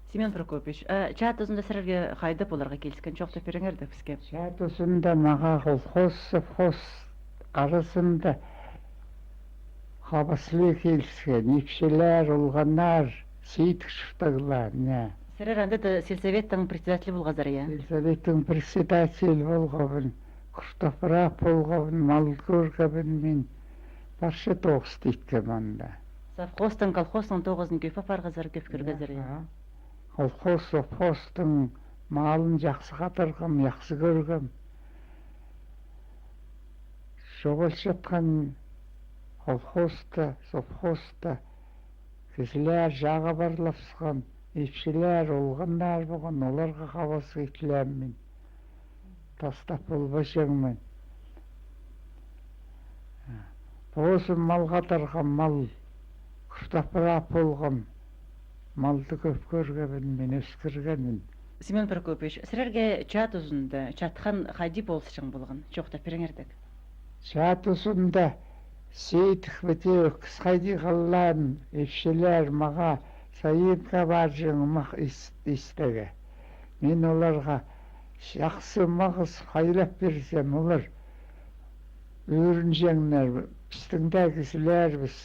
Семен Прокопьевич, чат өзүндө силерге кайдап оларга келишкен чокто бериңер да бизге. Çatısında mağa kolhoz, sovhoz arasında havaslı келіскен, ипшелер, улганар, сейтішіптігілер, не. Силер анда да сельсоветтин председателі булгазар, я? Сельсоветтің председатель болғабын, Кұртапырақ болғабын, мал көргабын мен, барша тоғыз дейткем анда. Совхоздун, колхоздун тогузун көп апаргазар, көп көргөзөр, я? Колхоз, совхоздың малын жақсы қатырғым, жақсы көргім. Шоғыл жатқан колхозда, совхозда кісілер жағы барлапсыған, епшілер, олғандар болған, оларға қабасы кетілемін. Тастап болбашыңмын. Боғызым мал қатырғам, мал күртапырақ болғам, малды көп көргенмін, мен өскіргенмін. Семен Прокопьевич, силерге чат өзүндө чатхан кайды болушуң болгон чокто бериңердик. Çatısında seyitlik bete kısaydı kallan, epşeler mağa sayıpka barjığımaq istege. Men olarga жақсы мағыз қайлап берсем, олар өрінжеңнер, біздің де кісілер біз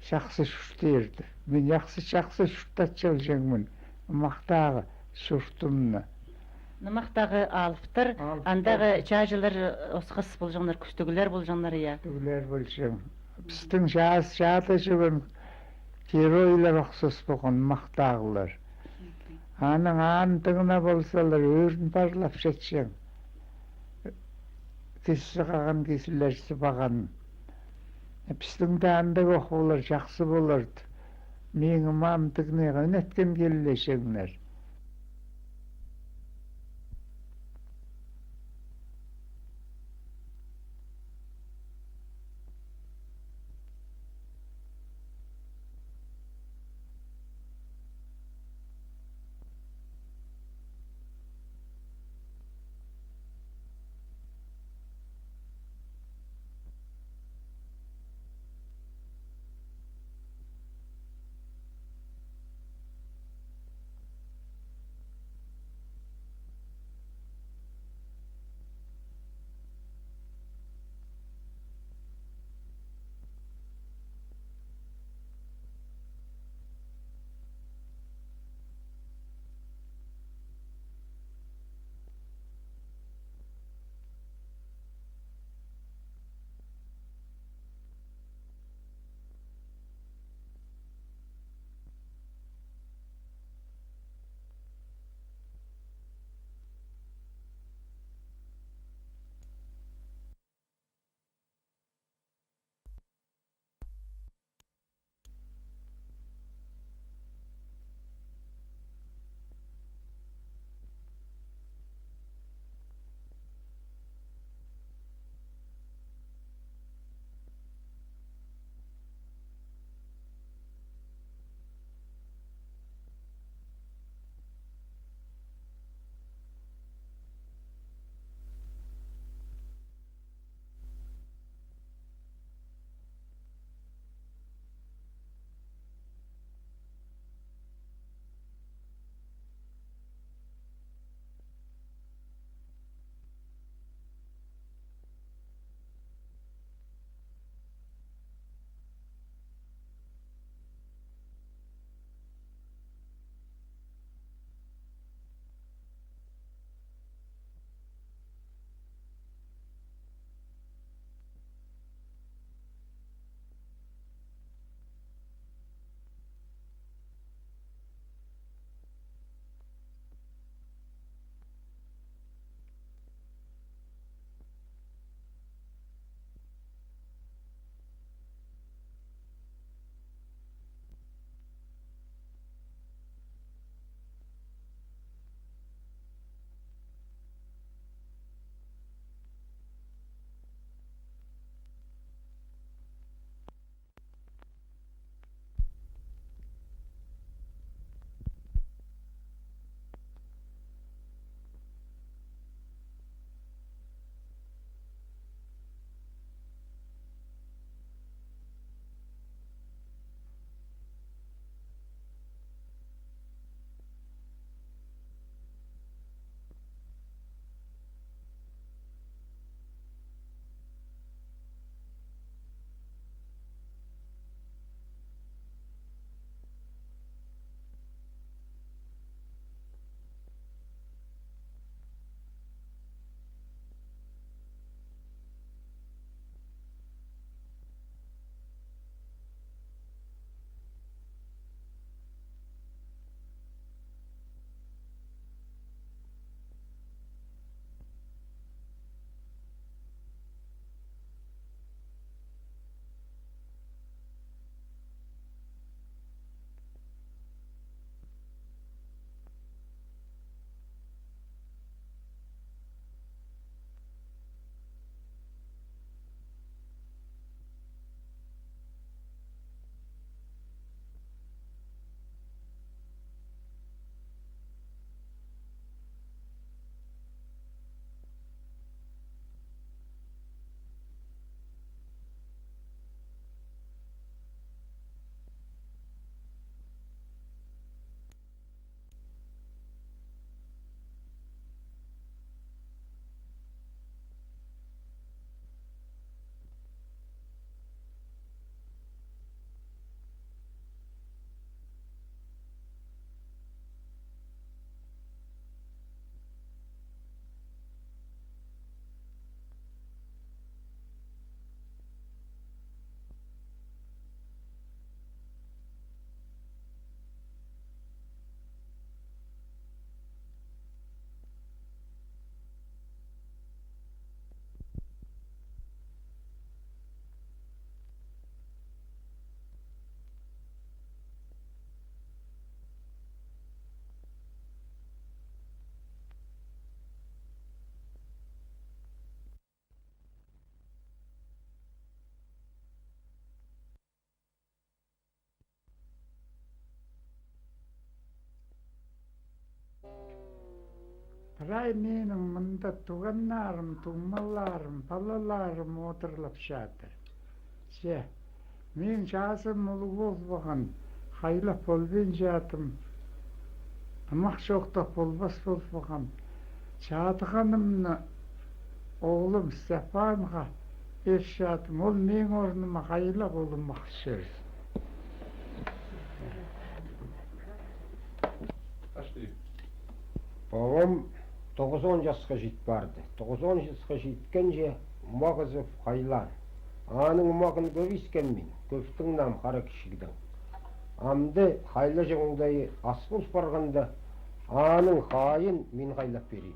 жақсы шүрттерді. Мен жақсы шүрттатчыл жеңмін, мақтағы шүрттімні. Намактагы алыптыр, андагы чажылар осқыс болжаңдар, күстөгүлөр болжаңдар, я? Күстөгүлөр болжаң. Біздің жаты жүрген геройлар оқсыз болған мақтағылар. Аның антығына болсалар өрін барлап жатсаң, кісі қаған кісілер сыбаған. Біздің де андық оқулар жақсы болырды. Менің мамдығына өнеткен келешеңдер. Ray menin mında tuganlarım, tuğmallarım, balalarım oturlap şadır. Men жазым ulu болбаған, хайлап болбен жатым, амақ жоқтап болбас болбаған. Жадығанымны оğlum Степанға бер жатым, ол мен орныма хайлап болмақ сөз. Babam 9-10 yaşqa jit bardı. 9-10 yaşqa jitkence Mağızov haylan. Anın mağını kövisken min, köftің nam qara kişigden. Amdı hayla jığındayı asbul barganda anın hayın min haylap bereyim.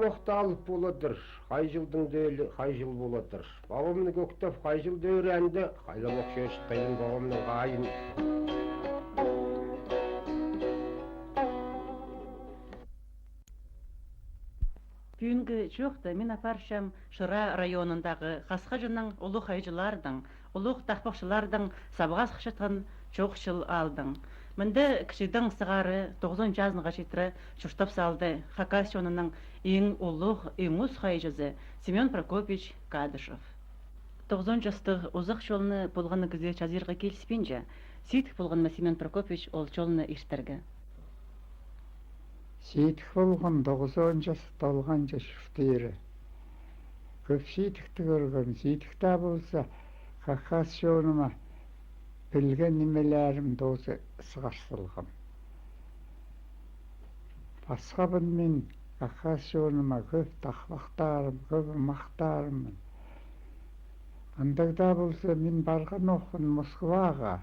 Muhtalıp boladır, hay жылдың döyli, hay жыл boladır. Babamını göktep hay жыл döyrendi, haylamak şöştayın babamның gayın. Бүгүнкү жоқта мен апаршам Шыра районундағы Қасқажының улуг хайжылардың, улуг тахпакчылардың сабгас хышытын чоқ жыл алдың. Мында кишиден сыгары 9 жазынга жетире чуштап салды Хакасионунун эң улуг эңус хайжысы Семен Прокопьевич Кадышев. 9 жастык узак жолуну болгону кизе чазирга келиспенже, ситик болгон Семен Прокопьевич ол жолуну иштерге. Ситик болгон 9 жас толганча шуфтыйры. Көп ситикти көргөн, ситикта болса Хакасионума bilgen nimelerim dozu sığarsılgım. Başka men Hakasionuma köp taxvaqtarım, köp maqtarım. Andagda bolsa men bargan okun Moskvaga,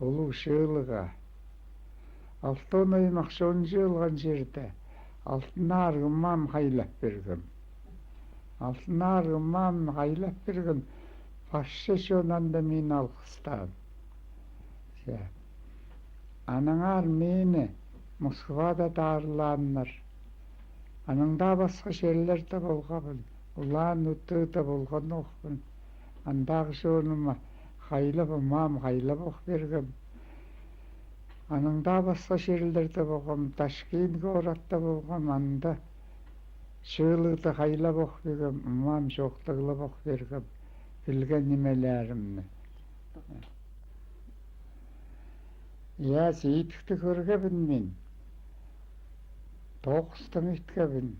Ulu Şığılıga. Altın aymaq 10 yılgan jerde altın argımam haylap bergim. Altın argımam haylap bergim. Başça şondan da men alqıstan. Anаңар meni Moskvada darılanlar. Anında başka şerlerde bolğabın. Ulan utıda bolğan okun. Andag şonuma haylap mam haylap ok bergim. Anında başka şerlerde bolğam, Taşkent goratda bolğam, anda Şığılıda haylap ok bergim, mam şoqtygylap ok bergim. Bilgen nimelerimni. Ya siyitikti körgebin men. 9'dan itkebin.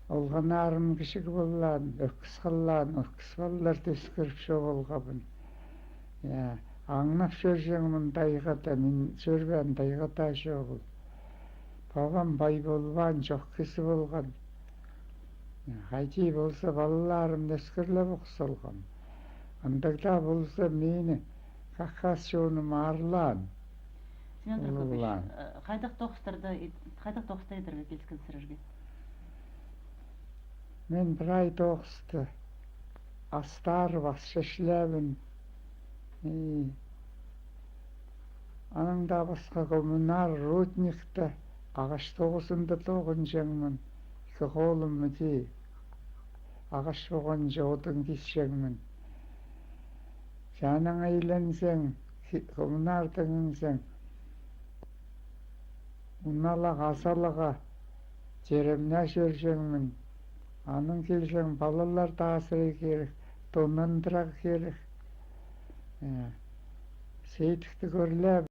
Olganarım kişik bollan, öküs kıllan, öküs bollar teskirip şo bolgabın. Ya, anlap sörjeğimin daygada, men sörben daygada şo bol. Babam bay bolban, çok kisi bolgan. Hayci bolsa balalarım teskirlep oksalgan. Andagda bolsa meni Hakasionum arlan. Семен Прокопьевич, кайдак токста едерге келскен сирерге? Men bir ay toqsты. Astar bas şeşlebin. Anında başka kommunar Rudnik'te ağaç toğusunda toğunacağımın. İki kolum di. Ağaç boğunca odun gitşegmin. Canın eğlensen, kommunardın sen. Unala gasalığa ceremne sörjegmin. Anın kelsen balalar tasırı gerek, donandırak gerek. Seytikti görülep.